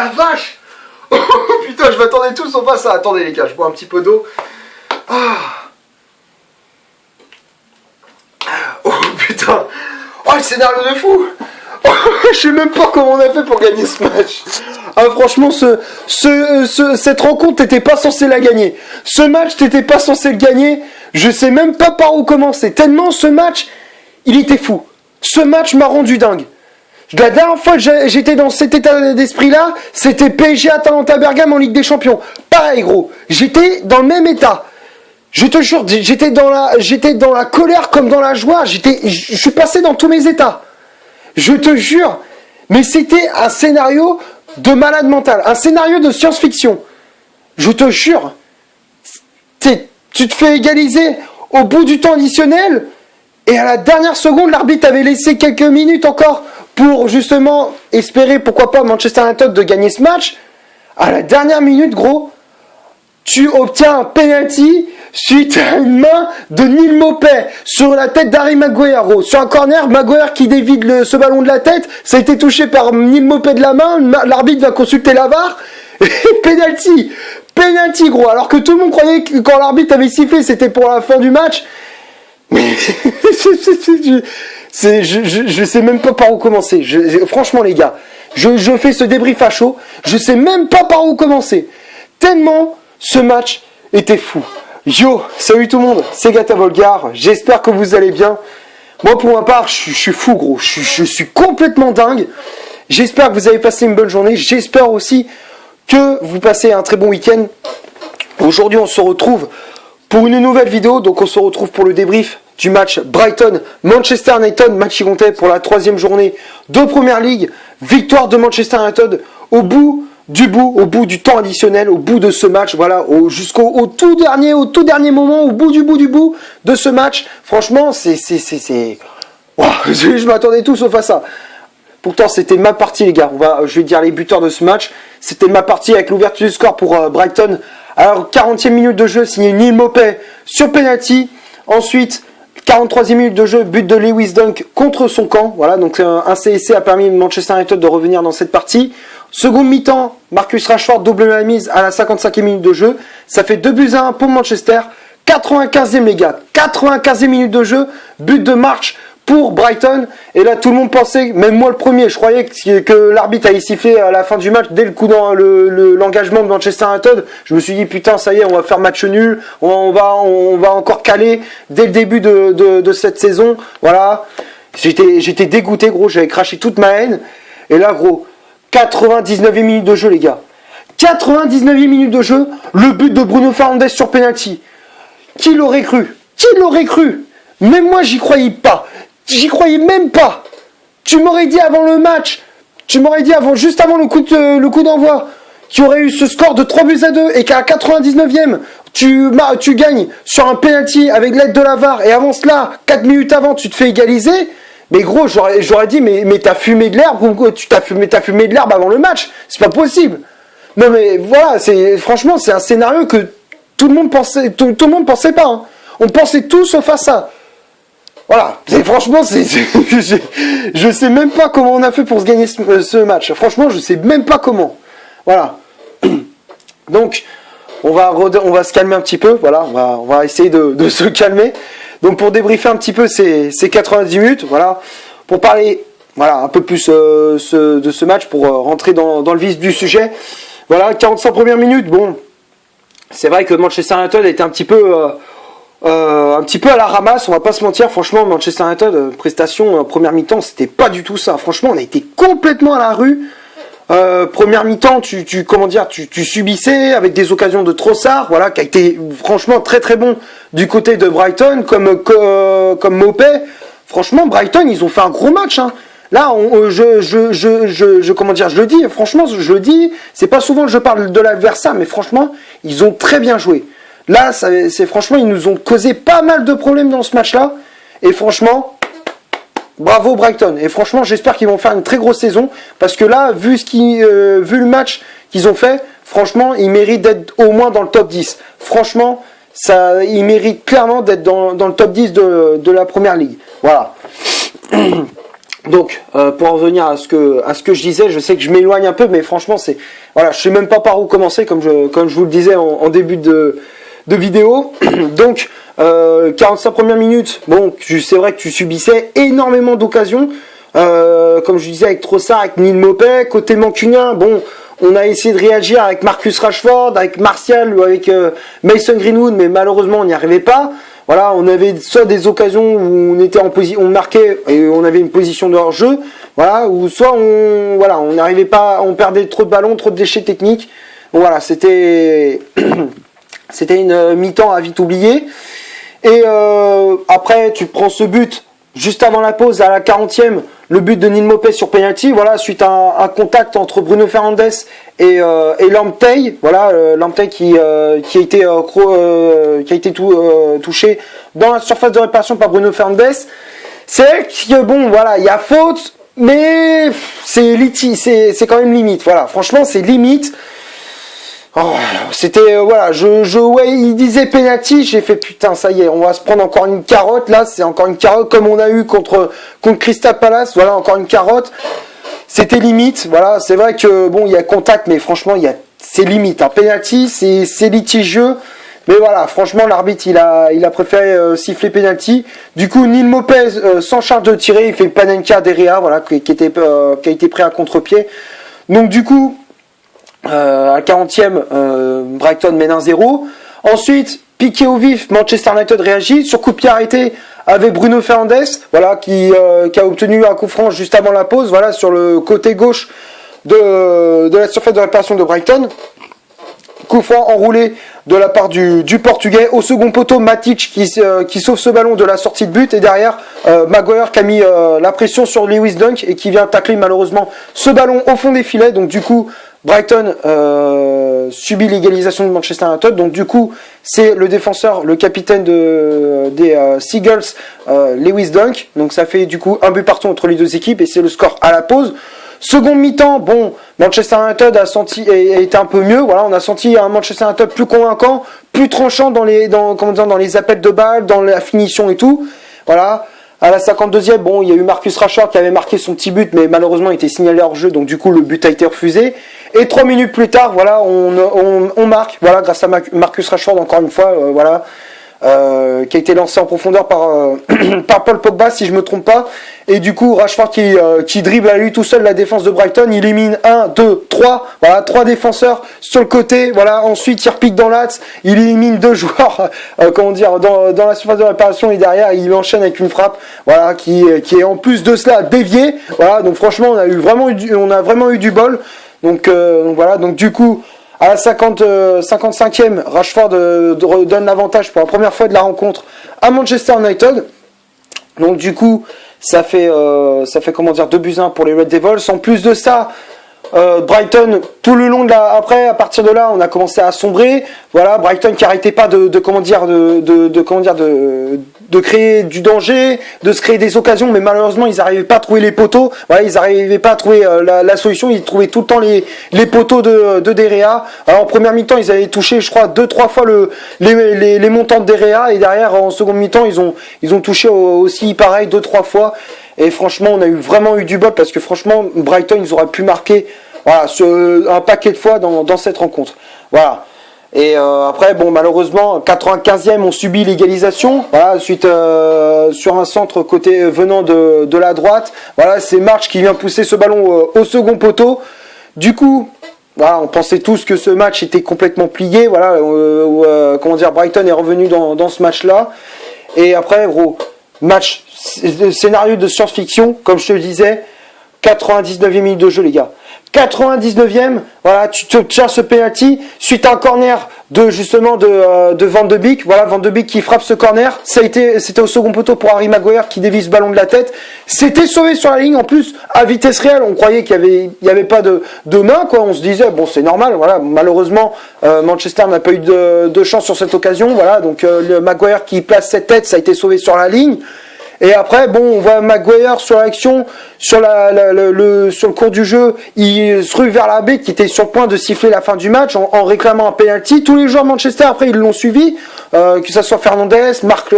la vache. Oh putain, je m'attendais tous sauf à ça. Attendez les gars, je bois un petit peu d'eau. Oh putain. Oh le scénario de fou. Je sais même pas comment on a fait pour gagner ce match. Ah franchement, cette rencontre, t'étais pas censé la gagner. Ce match, t'étais pas censé le gagner. Je sais même pas par où commencer. Tellement ce match, il était fou. Ce match m'a rendu dingue. La dernière fois que j'étais dans cet état d'esprit-là, c'était PSG Atalanta Bergame en Ligue des Champions. Pareil gros, j'étais dans le même état. Je te jure, j'étais dans la colère comme dans la joie. Je suis passé dans tous mes états. Je te jure, mais c'était un scénario de malade mental, un scénario de science-fiction. Je te jure, tu te fais égaliser au bout du temps additionnel et à la dernière seconde, l'arbitre avait laissé quelques minutes encore pour justement espérer, pourquoi pas, Manchester United de gagner ce match. À la dernière minute, gros, tu obtiens un penalty suite à une main de Neil Maupay sur la tête d'Harry Maguire. Sur un corner, Maguire qui dévide ce ballon de la tête, ça a été touché par Neil Maupay de la main, l'arbitre va consulter la VAR, et penalty gros, alors que tout le monde croyait que quand l'arbitre avait sifflé, c'était pour la fin du match. Mais je sais même pas par où commencer. Franchement les gars, je fais ce débrief à chaud, je sais même pas par où commencer. Tellement ce match était fou. Yo, salut tout le monde, c'est Gata Volgar, j'espère que vous allez bien. Moi pour ma part, je suis fou gros, je suis complètement dingue. J'espère que vous avez passé une bonne journée, j'espère aussi que vous passez un très bon week-end. Aujourd'hui on se retrouve pour une nouvelle vidéo, donc on se retrouve pour le débrief du match Brighton-Manchester United, match qui comptait pour la 3e journée de Première Ligue, victoire de Manchester United au bout du temps additionnel, au bout de ce match, voilà, jusqu'au tout dernier moment, au bout de ce match. Franchement, wow, je m'attendais tout sauf à ça. Pourtant, c'était ma partie, les gars. Je vais dire les buteurs de ce match. C'était ma partie avec l'ouverture du score pour Brighton. Alors, 40e minute de jeu, signé Neil Maupay sur penalty. Ensuite, 43e minute de jeu, but de Lewis Dunk contre son camp. Voilà, donc un CSC a permis à Manchester United de revenir dans cette partie. Seconde mi-temps, Marcus Rashford double la mise à la 55e minute de jeu. Ça fait 2-1 pour Manchester. 95e les gars, 95e minute de jeu, but de March pour Brighton. Et là tout le monde pensait, même moi le premier, je croyais que l'arbitre allait siffler à la fin du match dès le coup dans l'engagement de Manchester United. Je me suis dit putain ça y est, on va faire match nul, on va encore caler dès le début de cette saison. Voilà, j'étais dégoûté gros, j'avais craché toute ma haine. Et là gros, 99e minute de jeu les gars. 99e minute de jeu, le but de Bruno Fernandes sur penalty. Qui l'aurait cru? Qui l'aurait cru? Même moi j'y croyais pas. J'y croyais même pas. Tu m'aurais dit avant le match, juste avant le coup d'envoi, qu'il y aurait eu ce score de 3-2 et qu'à la 99e, tu gagnes sur un penalty avec l'aide de la VAR et avant cela, 4 minutes avant, tu te fais égaliser. Mais gros, j'aurais dit, mais t'as fumé de l'herbe ou t'as fumé de l'herbe avant le match. C'est pas possible. Non mais voilà, franchement, c'est un scénario que tout le monde pensait pas. Hein. On pensait tout sauf à ça. Voilà, franchement, je sais même pas comment on a fait pour se gagner ce match. Franchement, je sais même pas comment. Voilà. Donc, on va se calmer un petit peu. Voilà, on va essayer de se calmer. Donc, pour débriefer un petit peu ces 90 minutes, voilà, pour parler, voilà, un peu plus de ce match, pour rentrer dans le vif du sujet. Voilà, 45 premières minutes. Bon, c'est vrai que Manchester United était un petit peu à la ramasse, on va pas se mentir. Franchement, Manchester United, prestation première mi-temps, c'était pas du tout ça. Franchement, on a été complètement à la rue. Première mi-temps, tu subissais avec des occasions de Trossard, voilà, qui a été franchement très très bon du côté de Brighton, comme Maupay. Franchement, Brighton, ils ont fait un gros match. Hein. Là, je le dis, franchement, je le dis, c'est pas souvent que je parle de l'adversaire, mais franchement, ils ont très bien joué. Là, franchement, ils nous ont causé pas mal de problèmes dans ce match-là. Et franchement, bravo Brighton. Et franchement, j'espère qu'ils vont faire une très grosse saison. Parce que là, vu le match qu'ils ont fait, franchement, ils méritent d'être au moins dans le top 10. Franchement, ils méritent clairement d'être dans le top 10 de la Première Ligue. Voilà. Donc, pour en revenir à ce que je disais, je sais que je m'éloigne un peu, mais franchement, voilà, je sais même pas par où commencer, comme je vous le disais en début de vidéo. Donc, 45 premières minutes, bon, c'est vrai que tu subissais énormément d'occasions, comme je disais avec Trossard, avec Neil Maupay, côté mancunien, bon, on a essayé de réagir avec Marcus Rashford, avec Martial ou avec Mason Greenwood, mais malheureusement on n'y arrivait pas. Voilà, on avait soit des occasions où on était en position, on marquait et on avait une position de hors-jeu, voilà, ou soit on n'arrivait pas, on perdait trop de ballons, trop de déchets techniques. Donc voilà, c'était une mi-temps à vite oublier. Et après, tu prends ce but juste avant la pause, à la 40e, le but de Neil Maupay sur penalty, voilà, suite à un contact entre Bruno Fernandes et Lamptey, voilà, Lamptey qui a été touché dans la surface de réparation par Bruno Fernandes. C'est vrai que bon, voilà, il y a faute, mais c'est quand même limite, voilà, franchement, c'est limite. Oh, c'était voilà, ouais, il disait penalty, j'ai fait putain, ça y est, on va se prendre encore une carotte là, c'est encore une carotte comme on a eu contre Crystal Palace, voilà, encore une carotte. C'était limite, voilà, c'est vrai que bon, il y a contact, mais franchement, c'est limite, un penalty, c'est litigieux. Mais voilà, franchement, l'arbitre, il a préféré siffler penalty. Du coup, Neil Maupay s'en charge de tirer, il fait Panenka Derrea, voilà, qui a été pris à contre-pied. Donc du coup, à la 40e, Brighton mène 1-0. Ensuite, piqué au vif, Manchester United réagit. Sur coup de pied arrêté avec Bruno Fernandes, voilà, qui a obtenu un coup franc juste avant la pause, voilà, sur le côté gauche de la surface de réparation de Brighton. Coup franc enroulé de la part du Portugais. Au second poteau, Matic qui sauve ce ballon de la sortie de but. Et derrière, Maguire qui a mis la pression sur Lewis Dunk et qui vient tacler malheureusement ce ballon au fond des filets. Donc du coup, Brighton subit l'égalisation de Manchester United. Donc du coup, c'est le défenseur, le capitaine des Seagulls, Lewis Dunk. Donc ça fait du coup un but partout entre les deux équipes et c'est le score à la pause. Seconde mi-temps, bon, Manchester United a été un peu mieux. Voilà, on a senti un Manchester United plus convaincant, plus tranchant dans les appels de balles, dans la finition et tout. Voilà. À la 52e, bon, il y a eu Marcus Rashford qui avait marqué son petit but, mais malheureusement il était signalé hors jeu, donc du coup le but a été refusé. Et 3 minutes plus tard, voilà, on marque, voilà, grâce à Marcus Rashford encore une fois, voilà. Qui a été lancé en profondeur par Paul Pogba, si je me trompe pas. Et du coup, Rashford qui dribble à lui tout seul la défense de Brighton. Il élimine 1, 2, 3. Voilà, 3 défenseurs sur le côté. Voilà, ensuite il repique dans l'axe. Il élimine 2 joueurs, dans la surface de réparation. Et derrière, il enchaîne avec une frappe. Voilà, qui est en plus de cela déviée. Voilà, donc franchement, on a vraiment eu du bol. Donc voilà, donc du coup. À la 55e, Rashford donne l'avantage pour la première fois de la rencontre à Manchester United. Donc du coup, ça fait 2-1 pour les Red Devils. En plus de ça, Brighton, tout le long à partir de là, on a commencé à sombrer. Voilà, Brighton qui arrêtait pas de créer du danger, de se créer des occasions, mais malheureusement ils n'arrivaient pas à trouver les poteaux. Voilà, ils n'arrivaient pas à trouver la solution. Ils trouvaient tout le temps les poteaux de Derrea. Alors en première mi-temps, ils avaient touché, je crois, 2-3 fois les montants de Derrea, et derrière en seconde mi-temps, ils ont touché aussi pareil 2-3 fois. Et franchement, on a vraiment eu du bol parce que franchement, Brighton, ils auraient pu marquer, voilà, un paquet de fois dans cette rencontre. Voilà. Et après, bon, malheureusement, 95e, on subit l'égalisation. Voilà, suite sur un centre venant de la droite. Voilà, c'est March qui vient pousser ce ballon au second poteau. Du coup, voilà, on pensait tous que ce match était complètement plié. Voilà, Brighton est revenu dans ce match-là. Et après, gros, scénario de science-fiction, comme je te le disais, 99e minute de jeu, les gars. 99e, voilà, tu te tires ce penalty suite à un corner de Van de Beek. Voilà, Van de Beek qui frappe ce corner. C'était au second poteau pour Harry Maguire qui dévie ce ballon de la tête. C'était sauvé sur la ligne. En plus, à vitesse réelle, on croyait qu'il y avait pas de main, quoi. On se disait, bon, c'est normal. Voilà, malheureusement, Manchester n'a pas eu de chance sur cette occasion. Voilà, donc le Maguire qui place cette tête, ça a été sauvé sur la ligne. Et après, bon, on voit Maguire sur l'action, sur le cours du jeu, il se rue vers l'arbitre qui était sur le point de siffler la fin du match en réclamant un penalty. Tous les joueurs de Manchester, après, ils l'ont suivi, que ce soit Fernandes,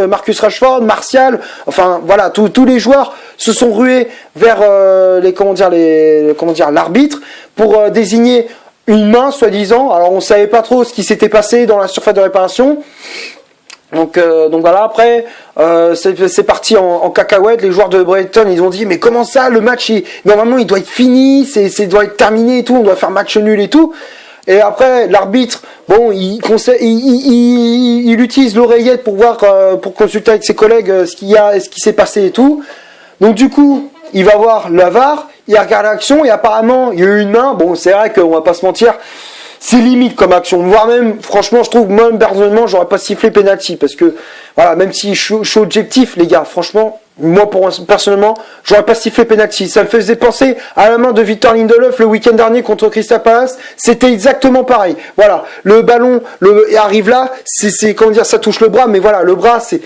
Marcus Rashford, Martial, enfin, voilà, tous les joueurs se sont rués vers l'arbitre pour désigner une main, soi-disant. Alors on savait pas trop ce qui s'était passé dans la surface de réparation. Donc voilà, après c'est parti en cacahuète. Les joueurs de Brighton, ils ont dit mais comment ça, le match normalement il doit être fini, c'est doit être terminé et tout, on doit faire match nul et tout. Et après l'arbitre, bon, il utilise l'oreillette pour voir, pour consulter avec ses collègues ce qui s'est passé et tout. Donc du coup, il va voir la VAR, il regarde l'action et apparemment il y a eu une main. Bon, c'est vrai qu'on va pas se mentir, c'est limite comme action. Voire même, franchement, je trouve moi personnellement, j'aurais pas sifflé penalty parce que voilà, même si je suis objectif, les gars, franchement. Moi, personnellement, j'aurais pas sifflé penalty. Ça me faisait penser à la main de Victor Lindelof le week-end dernier contre Crystal Palace. C'était exactement pareil. Voilà. Le ballon, arrive là. Comment dire, ça touche le bras. Mais voilà, le bras, c'est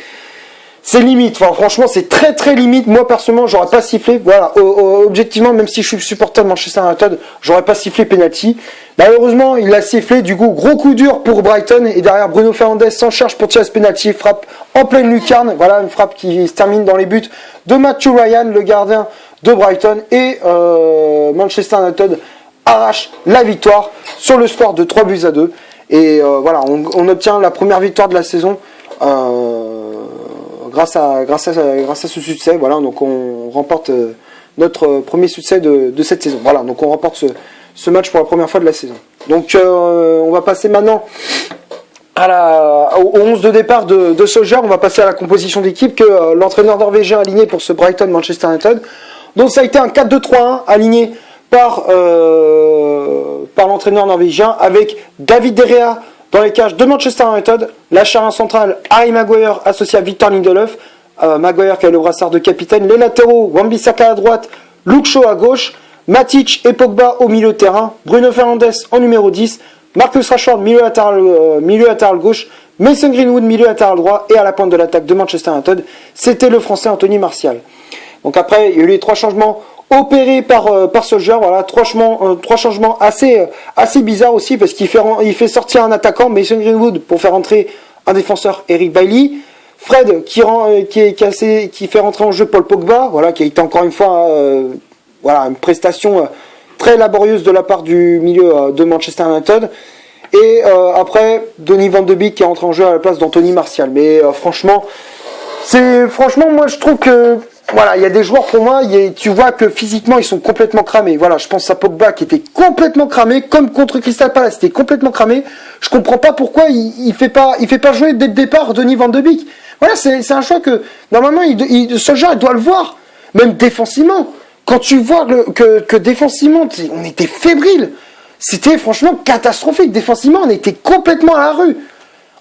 limite. Enfin, franchement, c'est très, très limite. Moi, personnellement, j'aurais pas sifflé. Voilà. Objectivement, même si je suis supporter de Manchester United, j'aurais pas sifflé penalty. Malheureusement, il a sifflé. Du coup, gros coup dur pour Brighton. Et derrière, Bruno Fernandes s'en charge pour tirer ce penalty. Frappe en pleine lucarne. Voilà, une frappe qui se termine dans les buts de Matthew Ryan, le gardien de Brighton. Et Manchester United arrache la victoire sur le score de 3-2. Et voilà, on obtient la première victoire de la saison grâce à ce succès. Voilà, donc on remporte notre premier succès de cette saison. Voilà, donc on remporte ce match pour la première fois de la saison. Donc on va passer maintenant au 11 de départ de Solskjaer. On va passer à la composition d'équipe que l'entraîneur norvégien a aligné pour ce Brighton Manchester United. Donc ça a été un 4-2-3-1 aligné par l'entraîneur norvégien avec David De Gea dans les cages de Manchester United, la charnière centrale Harry Maguire associé à Victor Lindelof, Maguire qui a le brassard de capitaine, les latéraux Wan-Bissaka à droite, Luke Shaw à gauche, Matic et Pogba au milieu de terrain, Bruno Fernandes en numéro 10, Marcus Rashford milieu latéral gauche, Mason Greenwood milieu latéral droit et à la pointe de l'attaque de Manchester United, c'était le français Anthony Martial. Donc après, il y a eu les 3 changements opérés par Solskjaer. Voilà, trois changements assez bizarres aussi parce qu'il fait sortir un attaquant, Mason Greenwood, pour faire entrer un défenseur, Eric Bailly. Fred qui fait rentrer en jeu Paul Pogba, voilà, qui a été encore une fois une prestation très laborieuse de la part du milieu de Manchester United. Et après, Donny van de Beek qui est rentré en jeu à la place d'Anthony Martial. Mais franchement, moi je trouve que voilà, il y a des joueurs pour moi, tu vois que physiquement ils sont complètement cramés. Voilà, je pense à Pogba qui était complètement cramé, comme contre Crystal Palace, c'était complètement cramé. Je comprends pas pourquoi il fait pas jouer dès le départ Donny van de Beek. Voilà, c'est un choix que normalement Solskjaer doit le voir, même défensivement. Quand tu vois que défensivement on était fébrile, c'était franchement catastrophique. Défensivement, on était complètement à la rue.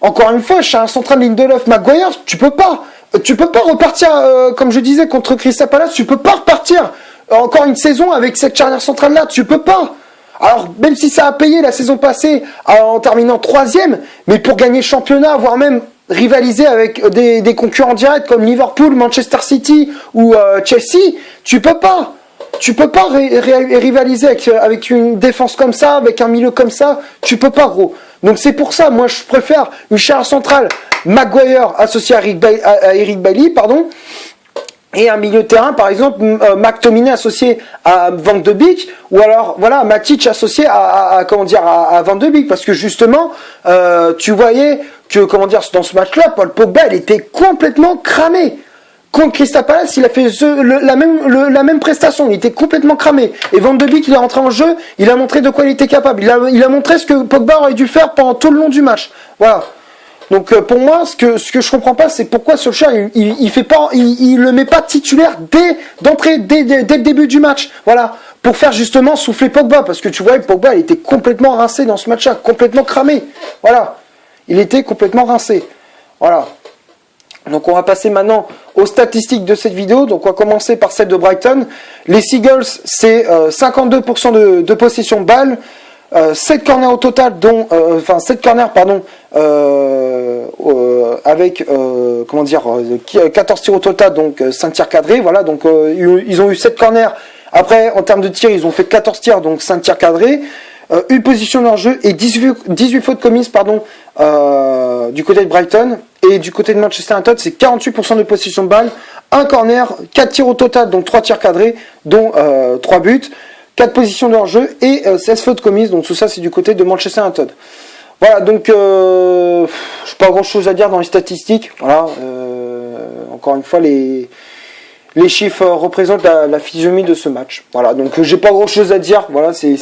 Encore une fois, chez un central Lindelof, Maguire, tu peux pas repartir, comme je disais, contre Crystal Palace, tu peux pas repartir encore une saison avec cette charnière centrale-là, tu peux pas. Alors, même si ça a payé la saison passée en terminant 3e, mais pour gagner le championnat, voire même rivaliser avec des concurrents directs comme Liverpool, Manchester City ou Chelsea, tu peux pas. Tu peux pas rivaliser avec une défense comme ça, avec un milieu comme ça, tu peux pas, gros. Donc c'est pour ça, moi je préfère une charnière centrale Maguire associé à Eric Bailly, et un milieu de terrain, par exemple, McTominay associé à Van de Beek, ou alors voilà, Matic associé à Van de Beek, parce que justement, tu voyais que dans ce match-là, Paul Pogba, il était complètement cramé. Contre Crystal Palace, il a fait la même prestation, il était complètement cramé. Et Van de Beek, il est rentré en jeu, il a montré de quoi il était capable. Il a montré ce que Pogba aurait dû faire pendant tout le long du match. Voilà. Donc pour moi, ce que je comprends pas, c'est pourquoi Solskjaer il le met pas titulaire dès le début du match. Voilà, pour faire justement souffler Pogba, parce que tu vois, Pogba il était complètement rincé dans ce match-là, complètement cramé. Voilà, il était complètement rincé. Voilà. Donc on va passer maintenant aux statistiques de cette vidéo. Donc on va commencer par celle de Brighton. Les Seagulls, c'est 52% de possession de balle, 7 corners au total, avec 14 tirs au total, donc 5 tirs cadrés. Voilà, donc ils ont eu 7 corners. Après, en termes de tirs, ils ont fait 14 tirs, donc 5 tirs cadrés. Une position dans le jeu et 18 fautes commises du côté de Brighton. Et du côté de Manchester United, c'est 48% de possession de balle, un corner, 4 tirs au total, donc 3 tirs cadrés, dont 3 buts, 4 positions de hors-jeu et 16 fautes commises. Donc tout ça, c'est du côté de Manchester United. Voilà, donc je n'ai pas grand-chose à dire dans les statistiques. Voilà, encore une fois, les chiffres représentent la physionomie de ce match. Voilà, donc j'ai pas grand-chose à dire. Voilà, c'est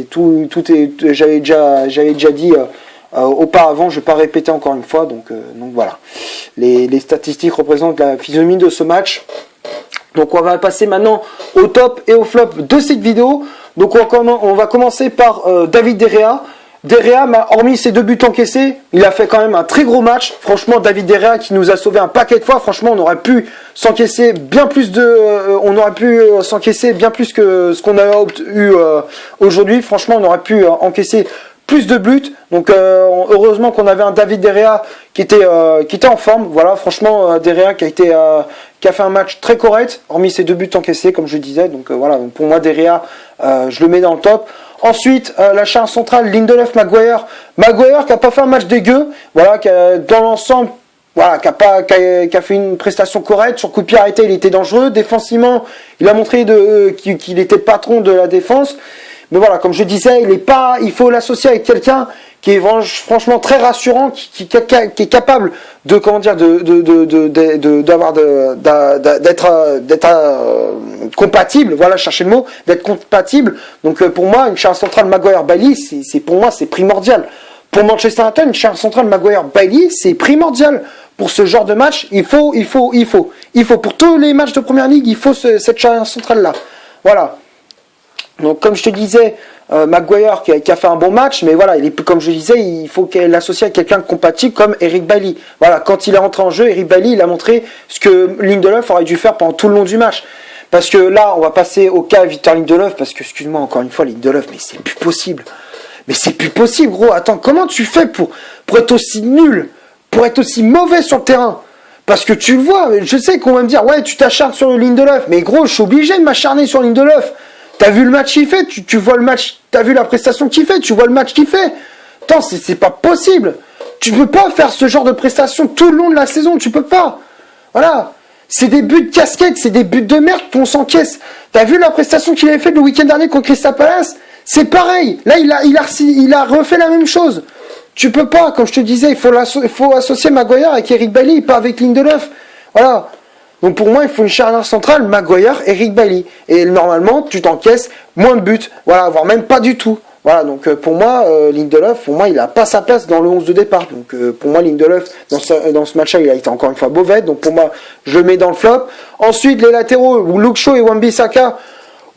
tout est. J'avais déjà dit auparavant. Je vais pas répéter encore une fois. Donc voilà, les statistiques représentent la physionomie de ce match. Donc on va passer maintenant au top et au flop de cette vidéo. Donc on va commencer par David De Gea. De Gea, hormis ses 2 buts encaissés, il a fait quand même un très gros match. Franchement, David De Gea qui nous a sauvé un paquet de fois. Franchement, on aurait pu s'encaisser bien plus que ce qu'on a eu aujourd'hui. Franchement, on aurait pu encaisser plus de buts. Donc heureusement qu'on avait un David De Gea qui était en forme. Voilà, franchement, De Gea qui a fait un match très correct, hormis ses 2 buts encaissés, comme je disais. Donc voilà, donc pour moi, De Gea, je le mets dans le top. Ensuite, la charge centrale, Lindelof, Maguire. Maguire qui n'a pas fait un match dégueu, voilà, dans l'ensemble, voilà, qui a fait une prestation correcte. Sur coup de pied arrêté, il était dangereux. Défensivement, il a montré qu'il était patron de la défense. Mais voilà, comme je disais, il faut l'associer avec quelqu'un qui est franchement très rassurant, qui est capable de d'être compatible. Voilà, chercher le mot, d'être compatible. Donc pour moi, une charge centrale Maguire-Bailly, pour moi c'est primordial. Pour Manchester United, une charge centrale Maguire-Bailly, c'est primordial. Pour ce genre de match, il faut pour tous les matchs de première ligue, il faut cette charge centrale là. Voilà. Donc comme je te disais, Maguire qui a fait un bon match, mais voilà, comme je disais, il faut qu'elle l'associe avec quelqu'un de compatible comme Eric Bailly. Voilà, quand il est rentré en jeu, Eric Bailly, il a montré ce que Lindelof aurait dû faire pendant tout le long du match. Parce que là, on va passer au cas Victor Lindelof, parce que, excuse-moi encore une fois, Lindelof, mais c'est plus possible. Mais c'est plus possible, gros. Attends, comment tu fais pour être aussi nul, pour être aussi mauvais sur le terrain? Parce que tu le vois, je sais qu'on va me dire, ouais, tu t'acharnes sur le Lindelof, mais gros, je suis obligé de m'acharner sur Lindelof. T'as vu le match qu'il fait, tu vois le match, t'as vu la prestation qu'il fait, tu vois le match qu'il fait. Attends, c'est pas possible. Tu peux pas faire ce genre de prestation tout le long de la saison, tu peux pas. Voilà. C'est des buts de casquette, c'est des buts de merde qu'on s'encaisse. T'as vu la prestation qu'il avait faite le week-end dernier contre Crystal Palace? C'est pareil. Là, il a refait la même chose. Tu peux pas, comme je te disais, il faut associer Maguire avec Eric Bailly, pas avec Lindelof. Voilà. Donc pour moi, il faut une charnière centrale, Maguire, Eric Bailly. Et normalement, tu t'encaisses moins de buts. Voilà, voire même pas du tout. Voilà, donc pour moi, Lindelof, il n'a pas sa place dans le 11 de départ. Donc pour moi, Lindelof, dans ce match-là, il a été encore une fois mauvais. Donc pour moi, je le mets dans le flop. Ensuite, les latéraux, Luke Shaw et Wan-Bissaka.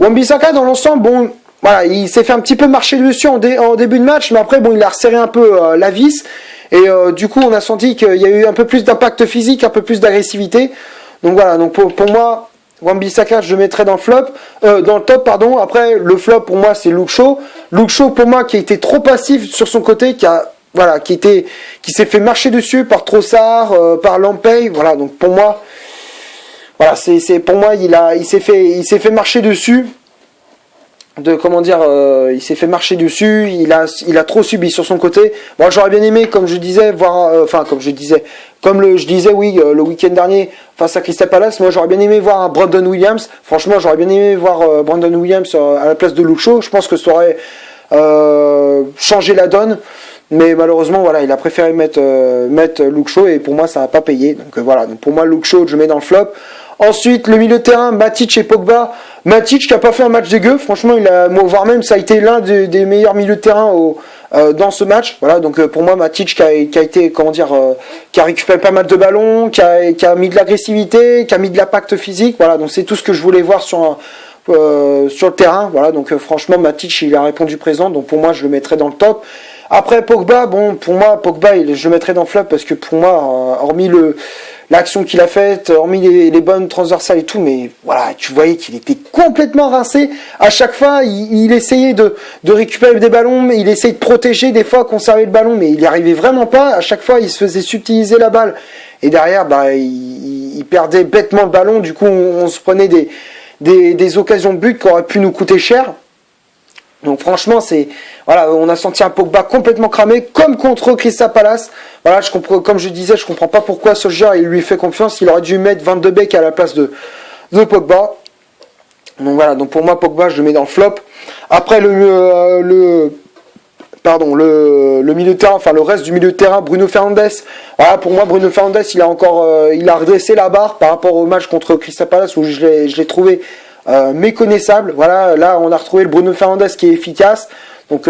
Wan-Bissaka, dans l'ensemble, bon, voilà, il s'est fait un petit peu marcher dessus en début de match. Mais après, bon, il a resserré un peu la vis. Et du coup, on a senti qu'il y a eu un peu plus d'impact physique, un peu plus d'agressivité. Donc voilà, donc pour moi, Wan-Bissaka, je le mettrais dans le top, pardon. Après, le flop pour moi, c'est Luke Shaw. Luke Shaw, pour moi, qui a été trop passif sur son côté, qui s'est fait marcher dessus par Trossard, par Lampey. Voilà, donc pour moi, voilà, pour moi, il s'est fait marcher dessus. Il s'est fait marcher dessus, il a trop subi sur son côté. Moi, j'aurais bien aimé, comme je disais, le week-end dernier face à Crystal Palace, moi j'aurais bien aimé voir un Brandon Williams. Franchement, j'aurais bien aimé voir Brandon Williams à la place de Luke Shaw. Je pense que ça aurait changé la donne. Mais malheureusement, voilà, il a préféré mettre Luke Shaw et pour moi, ça n'a pas payé. Donc voilà, donc pour moi, Luke Shaw, je le mets dans le flop. Ensuite, le milieu de terrain, Matic et Pogba. Matic qui a pas fait un match dégueu, franchement, voire même ça a été l'un des meilleurs milieux de terrain dans ce match. Voilà, donc pour moi, Matic qui a été, qui a récupéré pas mal de ballons, qui a mis de l'agressivité, qui a mis de l'impact physique. Voilà, donc c'est tout ce que je voulais voir sur le terrain. Voilà, donc franchement, Matic il a répondu présent, donc pour moi, je le mettrais dans le top. Après Pogba, bon, pour moi, Pogba, je le mettrais dans le flop parce que pour moi, hormis l'action qu'il a faite, hormis les bonnes transversales et tout, mais voilà, tu voyais qu'il était complètement rincé. À chaque fois, il essayait de récupérer des ballons, mais il essayait de protéger, des fois, conserver le ballon, mais il n'y arrivait vraiment pas. À chaque fois, il se faisait subtiliser la balle. Et derrière, il perdait bêtement le ballon. Du coup, on se prenait des occasions de but qui auraient pu nous coûter cher. Donc franchement, voilà, on a senti un Pogba complètement cramé, comme contre Crystal Palace. Voilà, comme je disais, je comprends pas pourquoi Solskjaer il lui fait confiance. Il aurait dû mettre Van de Beek à la place de Pogba. Donc voilà, donc pour moi Pogba, je le mets dans le flop. Après le milieu de terrain, enfin le reste du milieu de terrain, Bruno Fernandes. Voilà, pour moi Bruno Fernandes, il a redressé la barre par rapport au match contre Crystal Palace où je l'ai trouvé méconnaissable. Voilà, là on a retrouvé le Bruno Fernandes qui est efficace, donc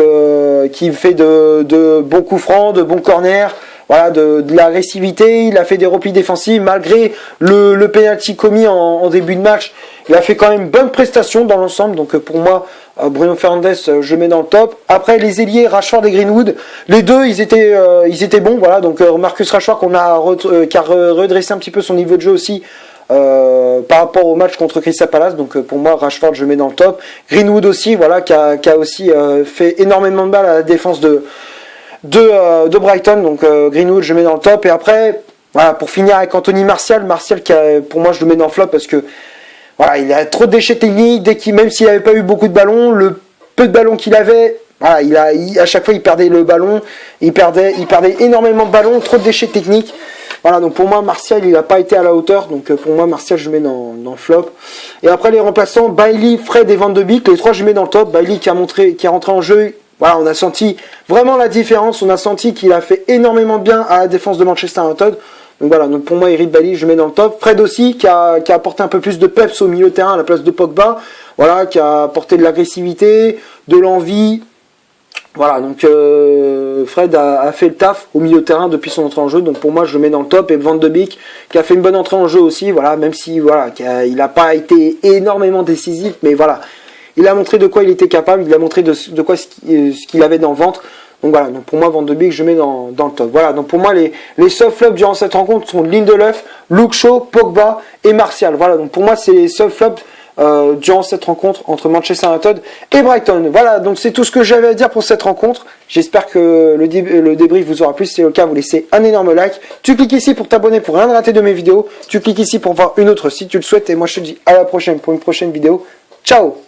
qui fait de bons coups francs, de bons corners, voilà, de l'agressivité. Il a fait des replis défensifs malgré le penalty commis en début de match. Il a fait quand même bonne prestation dans l'ensemble, donc pour moi Bruno Fernandes je mets dans le top. Après les ailiers Rashford et Greenwood, les deux ils étaient bons, voilà, donc Marcus Rashford qui a redressé un petit peu son niveau de jeu aussi. Par rapport au match contre Crystal Palace, donc pour moi Rashford je le mets dans le top. Greenwood aussi, voilà, qui a aussi fait énormément de mal à la défense de Brighton, donc Greenwood je le mets dans le top. Et après, voilà, pour finir avec Anthony Martial pour moi je le mets dans le flop parce que voilà, il a trop de déchets techniques, même s'il n'avait pas eu beaucoup de ballons, le peu de ballons qu'il avait, voilà, à chaque fois il perdait le ballon, il perdait énormément de ballons, trop de déchets techniques. Voilà, donc pour moi, Martial, il n'a pas été à la hauteur. Donc pour moi, Martial, je le mets dans le flop. Et après, les remplaçants, Bailly, Fred et Van de Beek, les trois, je les mets dans le top. Bailly qui est rentré en jeu. Voilà, on a senti vraiment la différence. On a senti qu'il a fait énormément de bien à la défense de Manchester United. Donc voilà, donc pour moi, Eric Bailly, je le mets dans le top. Fred aussi, qui a apporté un peu plus de peps au milieu de terrain à la place de Pogba. Voilà, qui a apporté de l'agressivité, de l'envie. Voilà, donc Fred a fait le taf au milieu de terrain depuis son entrée en jeu, donc pour moi je le mets dans le top. Et Van de Beek qui a fait une bonne entrée en jeu aussi, voilà, même si voilà, il n'a pas été énormément décisif, mais voilà, il a montré de quoi il était capable, il a montré de quoi ce qu'il avait dans le ventre. Donc voilà, donc pour moi Van de Beek je mets dans le top. Voilà, donc pour moi les soft flops durant cette rencontre sont Lindelof, Luke Shaw, Pogba et Martial. Voilà, donc pour moi c'est les soft flops durant cette rencontre entre Manchester United et Brighton. Voilà, donc c'est tout ce que j'avais à dire pour cette rencontre. J'espère que le débrief vous aura plu. Si c'est le cas, vous laissez un énorme like. Tu cliques ici pour t'abonner pour rien rater de mes vidéos. Tu cliques ici pour voir une autre si tu le souhaites. Et moi je te dis à la prochaine pour une prochaine vidéo. Ciao!